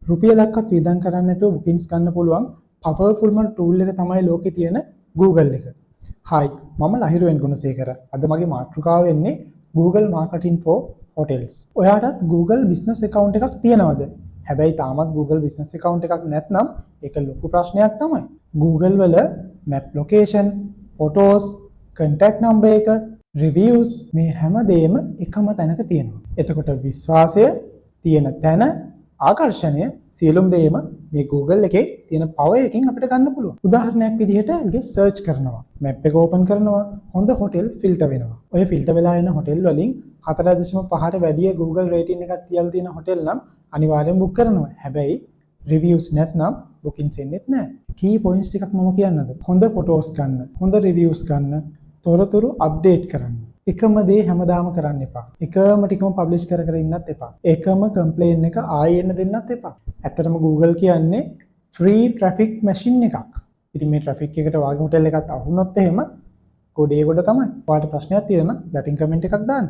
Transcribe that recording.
රුපියලක්වත් වියදම් කරන්නේ නැතුව bookings ගන්න පුළුවන් powerfulම tool එක තමයි ලෝකේ තියෙන Google එක. Hi මම ලහිරුවෙන් ගුණසේකර. අද මගේ මාතෘකාව වෙන්නේ Google Marketing for Hotels. ඔයාටත් Google business account එකක් තියෙනවද? හැබැයි තාමත් Google business account එකක් නැත්නම් ඒක ලොකු ප්‍රශ්නයක් තමයි. Google වල map location, photos, contact number එක, reviews මේ හැමදේම එකම තැනක තියෙනවා. එතකොට විශ්වාසය තියෙන තැන ආකර්ෂණය සියලුම දේම මේ Google එකේ තියෙන power එකකින් අපිට ගන්න පුළුවන්. උදාහරණයක් විදිහට අපි search කරනවා. map එක open කරනවා. හොඳ hotel filter වෙනවා. ඔය filter වෙලා එන hotel වලින් 4.5ට වැඩිය Google rating එකක් තියලා තියෙන hotel නම් අනිවාර්යෙන් book කරනවා. හැබැයි reviews නැත්නම් bookings එන්නේ නැහැ. key points ටිකක් මම කියන්නද? හොඳ photos ගන්න, හොඳ reviews ගන්න, තොරතුරු update කරන්න. එකම දේ හැමදාම කරන්න එපා. එකම ටිකම පබ්ලිෂ් කර කර ඉන්නත් එපා. එකම කම්ප්ලේන් එක ආයෙ එන්න දෙන්නත් එපා. ඇත්තටම Google කියන්නේ free traffic machine එකක්. ඉතින් මේ traffic එකට වාගේ hotel එකක් අහුනොත් එහෙම ගොඩේ ගොඩ තමයි. ඔයාලට ප්‍රශ්නයක් තියෙනවා නම් යටින් කමෙන්ට් එකක් දාන්න.